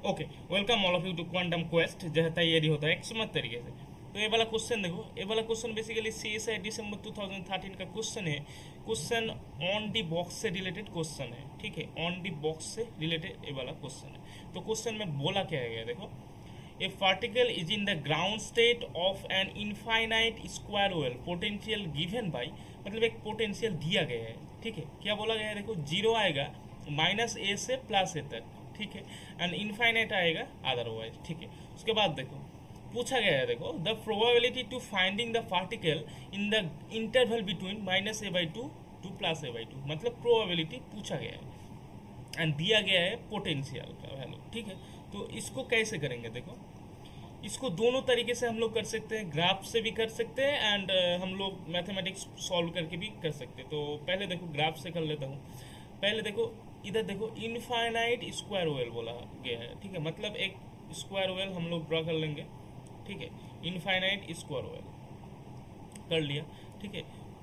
Okay, welcome all of you to quantum quest, जहाँ तैयारी होता है एक मत तरीके से। तो ये वाला क्वेश्चन देखो, ये वाला क्वेश्चन बेसिकली CSI दिसंबर 2013 का क्वेश्चन है। क्वेश्चन ऑन दी बॉक्स से रिलेटेड क्वेश्चन है, ठीक है, ऑन दी बॉक्स से रिलेटेड ये वाला क्वेश्चन है। तो क्वेश्चन में बोला क्या है, देखो, ए particle is in the ground state of an infinite square well potential given by, मतलब एक पोटेंशियल दिया गया है, ठीक है। क्या बोला गया है, देखो, जीरो आएगा -a से +a तक, ठीक है, एंड इनफाइनाइट आएगा अदरवाइज, ठीक है। उसके बाद देखो पूछा गया है, देखो, the probability to finding the particle in the interval between -a/2 to +a/2, मतलब प्रोबेबिलिटी पूछा गया है एंड दिया गया है पोटेंशियल का वैल्यू, ठीक है। तो इसको कैसे करेंगे, देखो, इसको दोनों तरीके से हम लोग कर सकते हैं, ग्राफ से भी कर सकते हैं एंड हम लोग मैथमेटिक्स सॉल्व करके भी कर सकते हैं। तो पहले देखो ग्राफ से कर लेता हूँ। पहले देखो, इधर देखो, इनफाइनाइट स्क्वायर वेल बोला गया है, ठीक है, मतलब एक स्क्वायर वेल हम लोग ड्रॉ कर लेंगे, ठीक है, इनफाइनाइट स्क्वायर वेल कर लिया, ठीक है।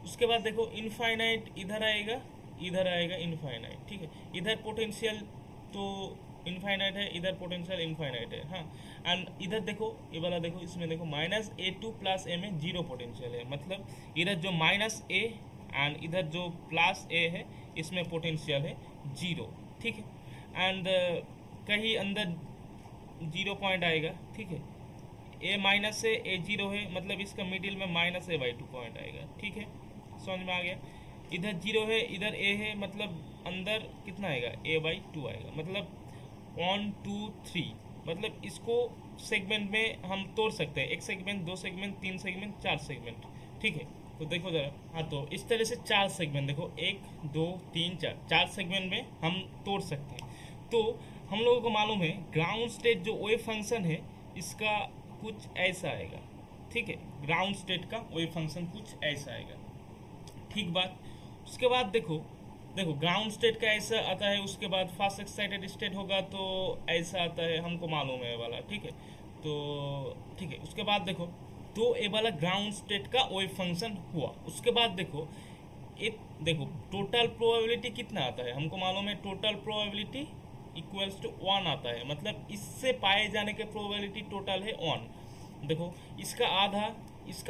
उसके बाद देखो इनफाइनाइट इधर आएगा, इधर आएगा इनफाइनाइट, ठीक है, इधर पोटेंशियल तो इनफाइनाइट है, इधर पोटेंशियल इनफाइनाइट है, हाँ। एंड इधर देखो, ये वाला देखो, इसमें देखो -a2 + a में जीरो पोटेंशियल है, मतलब इधर जो -a एंड इधर जो +a है इसमें पोटेंशियल है जीरो, ठीक है। एंड कहीं अंदर जीरो पॉइंट आएगा, ठीक है, a-a0 है, मतलब इसका मिडिल में -a/2 पॉइंट आएगा, ठीक है, समझ में आ गया। इधर जीरो है, इधर a है, मतलब अंदर कितना आएगा, a/2 आएगा, मतलब 1 2 3, मतलब इसको सेगमेंट में हम तोड़ सकते हैं, एक सेगमेंट, दो सेगमेंट, तीन सेगमेंट, चार सेगमेंट, ठीक है। तो देखो जरा, हाँ, तो इस तरह से चार सेगमेंट, देखो 1 2 3 4, चार सेगमेंट में हम तोड़ सकते हैं। तो हम लोगों को मालूम है ग्राउंड स्टेट जो वेव फंक्शन है इसका कुछ ऐसा आएगा, ठीक है, ग्राउंड स्टेट का वेव फंक्शन कुछ ऐसा आएगा, ठीक बात। उसके बाद देखो, देखो ग्राउंड स्टेट का ऐसा आता है, उसके बाद फास्ट एक्साइटेड स्टेट होगा तो ऐसा आता है, हमको मालूम है ये वाला, ठीक है। तो ठीक है, उसके बाद देखो, तो ये वाला ग्राउंड स्टेट का वेव फंक्शन हुआ। उसके बाद देखो, एक देखो टोटल प्रोबेबिलिटी कितना आता है, हमको मालूम है टोटल प्रोबेबिलिटी इक्वल्स टू 1 आता है, मतलब इससे पाए जाने के प्रोबेबिलिटी टोटल है 1। देखो इसका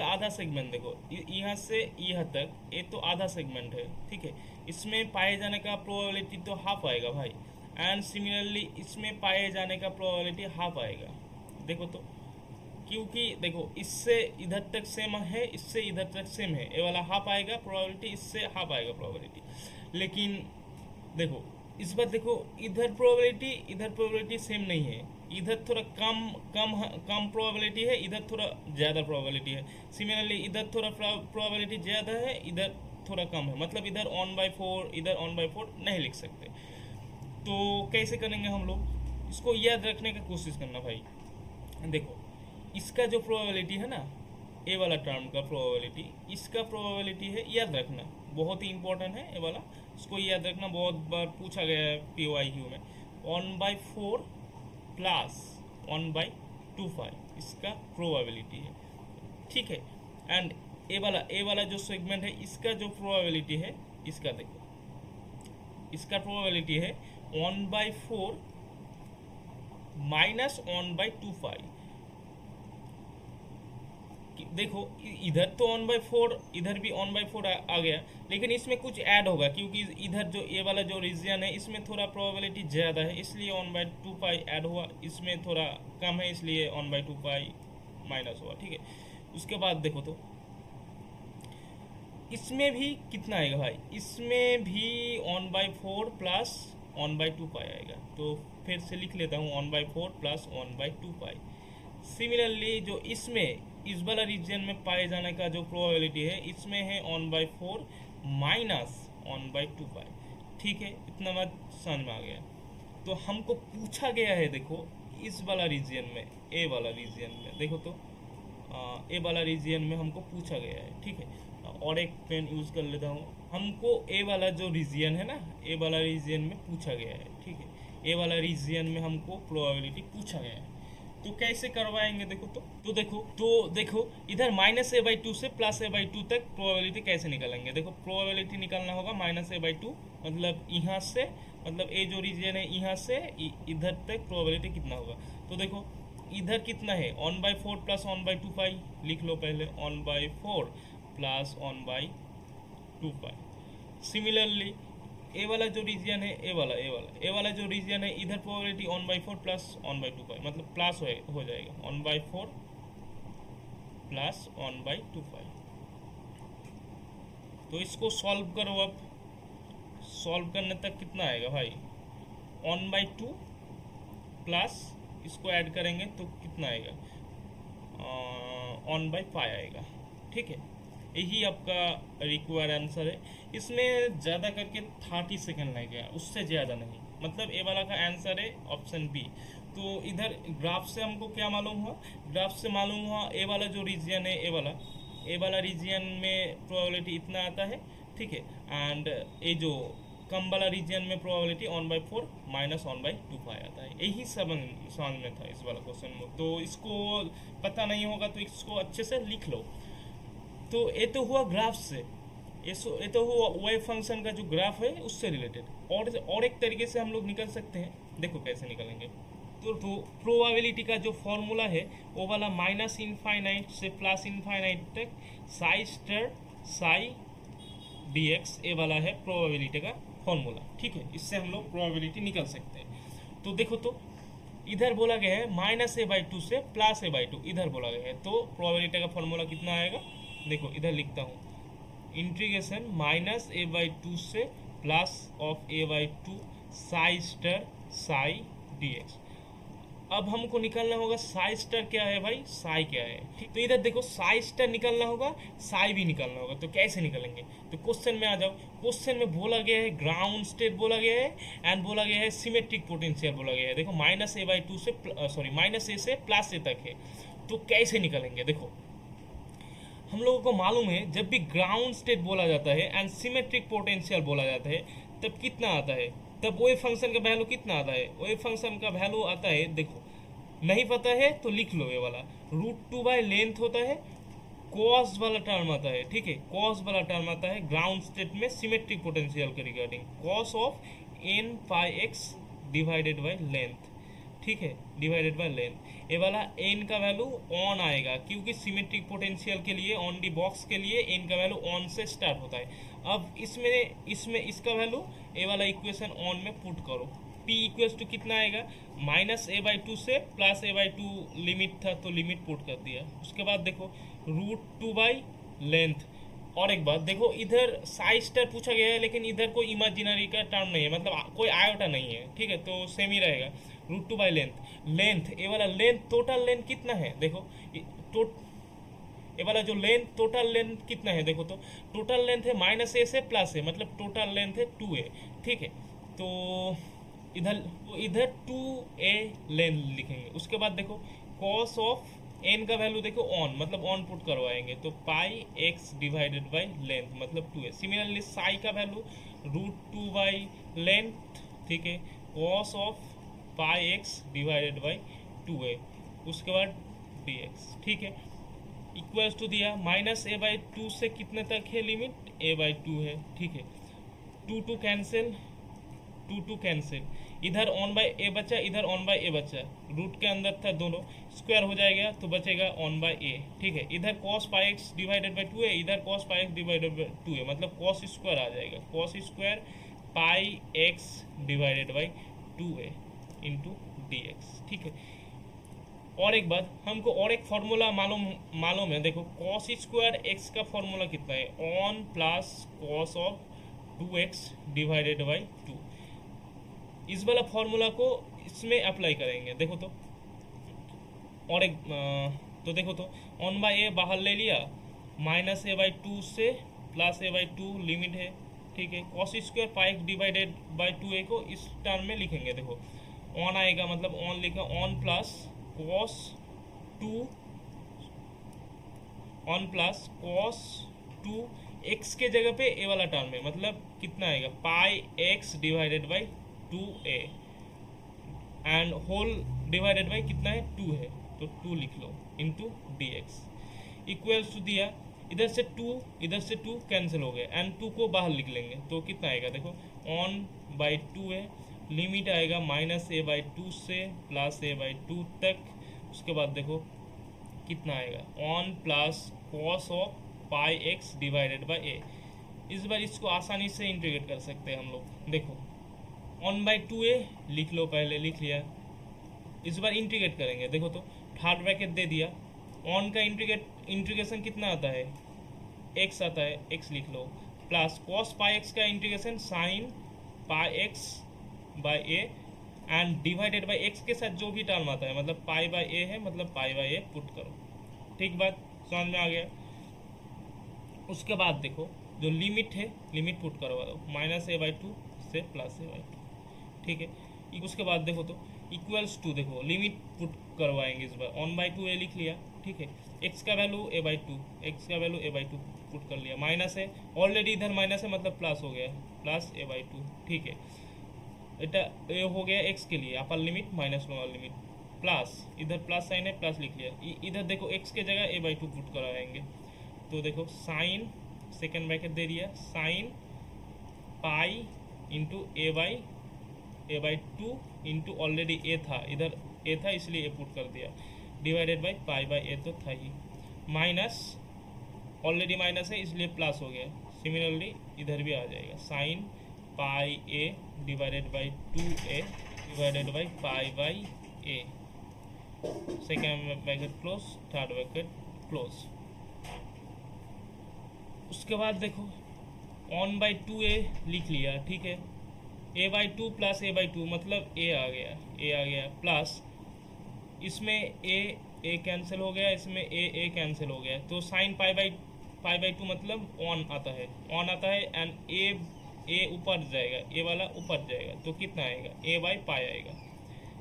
आधा सेगमेंट, देखो यहाँ से यहाँ तक ये तो आधा सेगमेंट है, ठीक है, इसमें पाए जाने का प्रोबेबिलिटी तो हाफ आएगा भाई, एंड सिमिलरली इसमें पाए जाने का प्रोबेबिलिटी हाफ आएगा। देखो तो, क्योंकि देखो इससे इधर तक सेम है, इससे इधर तक सेम है, ये वाला हाफ आएगा प्रोबेबिलिटी, इससे हाफ आएगा प्रोबेबिलिटी। लेकिन देखो इस बार देखो, इधर प्रोबेबिलिटी सेम नहीं है, इधर थोड़ा कम प्रोबेबिलिटी है, इधर थोड़ा ज़्यादा प्रोबेबिलिटी है। सिमिलरली इधर थोड़ा प्रोबेबिलिटी ज़्यादा है, इधर थोड़ा कम है, मतलब इधर 1/4, इधर 1/4 नहीं लिख सकते। तो कैसे करेंगे हम लोग, इसको याद रखने की कोशिश करना भाई। देखो इसका जो प्रोबेबिलिटी है ना, ए वाला टर्म का प्रोबेबिलिटी, इसका प्रोबेबिलिटी है, याद रखना, बहुत ही इंपॉर्टेंट है ये वाला, इसको याद रखना, बहुत बार पूछा गया है PYQ में। 1/4 प्लस 1/25 इसका प्रोबेबिलिटी है, ठीक है। एंड ए वाला जो सेगमेंट है इसका जो प्रोबेबिलिटी है, इसका देखो, इसका प्रोबेबिलिटी है 1/4 -1/25। देखो इधर तो 1/4, इधर भी 1/4 आ गया, लेकिन इसमें कुछ ऐड होगा, क्योंकि इधर जो ये वाला जो रीजन है इसमें थोड़ा प्रोबेबिलिटी ज़्यादा है, इसलिए 1/2 ऐड हुआ, इसमें थोड़ा कम है इसलिए 1/2 माइनस हुआ, ठीक है। उसके बाद देखो तो इसमें भी कितना आएगा भाई, इसमें भी 1/4 प्लस 1/2 आएगा, तो फिर से लिख लेता हूँ 1/4 प्लस 1/2। सिमिलरली जो इसमें इस वाला रीजन में पाए जाने का जो प्रोबेबिलिटी है इसमें है 1/4 माइनस 1/2, ठीक है, इतना बात समझ में आ गया। तो हमको पूछा गया है, देखो इस वाला रीजन में, ए वाला रीजन में देखो तो, ए वाला रीजन में हमको पूछा गया है, ठीक है। और एक पेन यूज़ कर लेता हूँ, हमको ए वाला जो रीजन है ना, ए वाला रीजन में पूछा गया है, ठीक है, ए वाला रीजन में हमको प्रोबेबिलिटी पूछा गया है। तो कैसे करवाएंगे देखो तो देखो इधर -a/2 से +a/2 तक प्रोबेबिलिटी कैसे निकालेंगे। देखो प्रोबेबिलिटी निकालना होगा -a/2 मतलब यहाँ से, मतलब ये जो रीजन है यहाँ से इधर तक प्रोबेबिलिटी कितना होगा। तो देखो इधर कितना है 1/4 + 1/2 पाई, लिख लो पहले 1/4 + 1/2 पाई। सिमिलरली ए वाला जो रीजन है ए वाला जो रीजन है इधर प्रोबेबिलिटी 1/4 + 1/2 पाई, मतलब प्लस हो जाएगा 1/4 + 1/2 पाई। तो इसको सॉल्व करो। अब सॉल्व करने तक कितना आएगा भाई 1/2 प्लस इसको ऐड करेंगे तो कितना आएगा 1/5 आएगा। ठीक है, यही आपका रिक्वायर आंसर है। इसमें ज़्यादा करके 30 सेकेंड लगेगा, उससे ज़्यादा नहीं। मतलब ए वाला का आंसर है ऑप्शन बी। तो इधर ग्राफ से हमको क्या मालूम हुआ, ग्राफ से मालूम हुआ ए वाला जो रीजन है ए वाला रीजन में प्रोबेबिलिटी इतना आता है। ठीक है, एंड ये जो कम वाला रीजन में प्रोबेबिलिटी 1/4 - 1/2 पाया आता है। यही समझ में था इस वाला क्वेश्चन में। तो इसको पता नहीं होगा तो इसको अच्छे से लिख लो। तो ये तो हुआ ग्राफ से, ये तो हुआ वेव फंक्शन का जो ग्राफ है उससे रिलेटेड। और एक तरीके से हम लोग निकल सकते हैं, देखो कैसे निकलेंगे। तो प्रोबेबिलिटी का जो फॉर्मूला है वो वाला -∞ से +∞ तक साई स्टार साई dx ए वाला है प्रोबेबिलिटी का फॉर्मूला। ठीक है, इससे हम लोग प्रोबेबिलिटी निकल सकते हैं। तो देखो तो इधर बोला गया है -a/2 से +a/2 इधर बोला गया है। तो प्रोबेबिलिटी का फॉर्मूला कितना आएगा, देखो इधर लिखता हूँ इंटीग्रेशन -a/2 से +a/2 Sai star Sai dx। अब हमको निकालना होगा साई स्टार क्या है भाई, साई क्या है। ठीक, तो इधर देखो साई स्टार निकालना होगा, साई भी निकालना होगा। तो कैसे निकालेंगे, तो क्वेश्चन में आ जाओ। क्वेश्चन में बोला गया है ग्राउंड स्टेट बोला गया है एंड बोला गया है सिमेट्रिक पोटेंशियल बोला गया है। देखो -a/2 से -a से +a तक है। तो कैसे निकालेंगे, देखो हम लोगों को मालूम है जब भी ग्राउंड स्टेट बोला जाता है एंड सिमेट्रिक पोटेंशियल बोला जाता है तब कितना आता है, तब वेव फंक्शन का वैल्यू कितना आता है। वेव फंक्शन का वैल्यू आता है, देखो नहीं पता है तो लिख लो, ये वाला √2 लेंथ होता है, कॉस वाला टर्म आता है। ठीक है, कॉस वाला टर्म आता है ग्राउंड स्टेट में सिमेट्रिक पोटेंशियल के regarding, cos of n πx divided by length. ठीक है, डिवाइडेड बाय लेंथ। ये वाला n का वैल्यू ऑन आएगा क्योंकि सिमेट्रिक पोटेंशियल के लिए ऑन डी बॉक्स के लिए n का वैल्यू ऑन से स्टार्ट होता है। अब इसमें इसका वैल्यू ए वाला इक्वेशन ऑन में पुट करो। p इक्वल्स टू कितना आएगा -a/2 से +a/2 लिमिट था तो लिमिट पुट कर दिया। उसके बाद देखो √2 लेंथ। और एक बात देखो इधर साई स्टार पूछा गया है लेकिन इधर कोई इमेजिनरी का टर्म नहीं है, मतलब कोई आयोटा नहीं है। ठीक है, तो सेम ही रहेगा √2 लेंथ। ये वाला लेंथ टोटल लेंथ कितना है, देखो ये वाला जो लेंथ टोटल लेंथ कितना है, देखो तो टोटल लेंथ है -a से +a, मतलब टोटल लेंथ है 2a। ठीक है, तो इधर 2a लेंथ लिखेंगे। उसके बाद देखो कॉस ऑफ n का वैल्यू देखो ऑन, मतलब ऑन पुट करवाएंगे तो πx डिवाइडेड बाय लेंथ मतलब 2a। सिमिलरली साई का वैल्यू √2 लेंथ। ठीक है, cos of πx divided by 2a। उसके बाद dx। ठीक है, इक्वल्स टू दिया -a/2 से कितने तक है लिमिट, a/2 है। ठीक है, 2 कैंसिल, 2 कैंसिल, इधर 1/a बचा, इधर 1/a बचा, रूट के अंदर था दोनों, स्क्वायर हो जाएगा तो बचेगा 1/a। ठीक है, इधर cos πx divided by 2a, इधर cos πx divided by 2a, मतलब cos स्क्वायर आ जाएगा, cos square πx divided by 2a into dx। ठीक है, और एक बात हमको और एक फॉर्मूला मालूम है, देखो cos स्क्वायर x का फॉर्मूला कितना है, on plus cos of 2x divided by 2। इस वाला फॉर्मूला को इसमें अप्लाई करेंगे। देखो तो और एक तो देखो तो 1/a बाहर ले लिया, -a/2 से +a/2 लिमिट है। ठीक है, cos square πx divided by 2a को इस टर्म में लिखेंगे। देखो ऑन आएगा, मतलब ऑन लिखा, ऑन प्लस cos 2 x के जगह पे ए वाला टर्म है, मतलब कितना आएगा πx divided by 2a and whole divided by कितना है 2 है, तो 2 लिख लो into d x equals to दिया, इधर से 2 कैंसिल हो गया एंड 2 को बाहर लिख लेंगे तो कितना आएगा देखो ऑन बाई 2 है, लिमिट आएगा -a/2 से +a/2 तक। उसके बाद देखो कितना आएगा on plus cos of pi x divided by a. इस बार इसको आसानी से इंटीग्रेट कर सकते हैं हम लोग। देखो 1/2a लिख लो, पहले लिख लिया, इस बार इंटीग्रेट करेंगे। देखो तो थर्ड ब्रैकेट दे दिया, ऑन का इंटीग्रेशन कितना आता है x आता है, x लिख लो, प्लस कॉस पाई एक्स का integration sine pi x by A and divided by x के साथ जो भी टर्म आता है मतलब पाई बाई ए है, मतलब पाई बाई ए पुट करो। ठीक बात समझ में आ गया। उसके बाद देखो जो लिमिट है लिमिट पुट करवा दो -a/2 से +a/2। ठीक है, उसके बाद देखो तो इक्वल्स टू, देखो लिमिट पुट करवाएंगे इस बार 1/2a लिख लिया। ठीक है, x का वैल्यू a/2, x का वैल्यू a/2 पुट कर लिया, माइनस है ऑलरेडी इधर माइनस है मतलब प्लस हो गया +a/2। ठीक है, এটা ये हो गया x के लिए upper limit minus lower limit, plus इधर प्लस साइन है प्लस लिख लिया, इधर देखो x के जगह a/2 पुट कराएंगे तो देखो साइन सेकेंड ब्रैकेट दे दिया sine pi into a/2 into already a था, इधर a था इसलिए a पुट कर दिया, डिवाइडेड बाई पाई बाई ए तो था ही, माइनस ऑलरेडी माइनस है इसलिए प्लस हो गया, सिमिलरली इधर भी आ जाएगा sine pi A divided by 2a divided by pi by A, second bracket close, third bracket close. उसके बाद देखो 1/2a लिख लिया। ठीक है, a/2 प्लस a/2 मतलब a आ गया प्लस इसमें a कैंसिल हो गया, इसमें a कैंसिल हो गया, तो साइन पाई बाई 2 मतलब ऑन आता है एंड a ऊपर जाएगा, a वाला ऊपर जाएगा तो कितना आएगा a/π आएगा।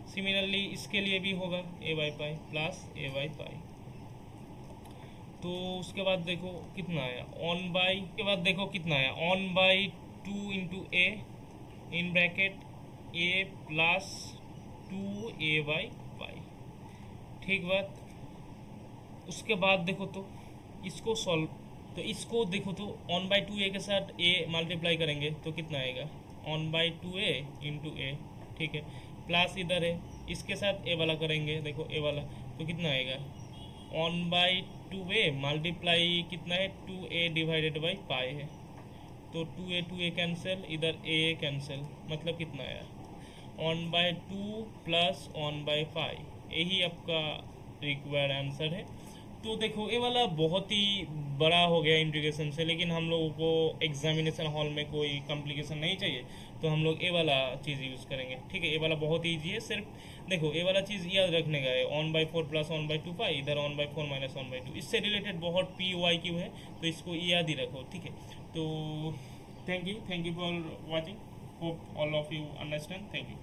सिमिलरली इसके लिए भी होगा a/π प्लस a/π। तो उसके बाद देखो कितना आया के बाद देखो कितना आया 1/2 into a in bracket a plus 2a/π। ठीक बात। उसके बाद देखो तो इसको सॉल्व, तो इसको देखो तो 1/2a के साथ a मल्टीप्लाई करेंगे तो कितना आएगा 1/2a इंटू a। ठीक है, प्लस इधर है इसके साथ a वाला करेंगे, देखो a वाला तो कितना आएगा 1/2a मल्टीप्लाई कितना है 2a डिवाइडेड बाई पाई है, तो 2a कैंसिल, इधर a कैंसिल, मतलब कितना आया 1/2 प्लस 1/5, यही आपका रिक्वायर्ड आंसर है। तो देखो ये वाला बहुत ही बड़ा हो गया इंटीग्रेशन से, लेकिन हम लोगों को एग्जामिनेशन हॉल में कोई कॉम्प्लिकेशन नहीं चाहिए तो हम लोग ये वाला चीज़ यूज़ करेंगे। ठीक है, ये वाला बहुत ईजी है, सिर्फ देखो ये वाला चीज़ याद रखने का है 1/4 प्लस 1/2 पाई, इधर 1/4 माइनस 1/2, इससे रिलेटेड बहुत PYQ है तो इसको याद ही रखो। ठीक है, तो thank you for watching, hope all of you understand, thank you.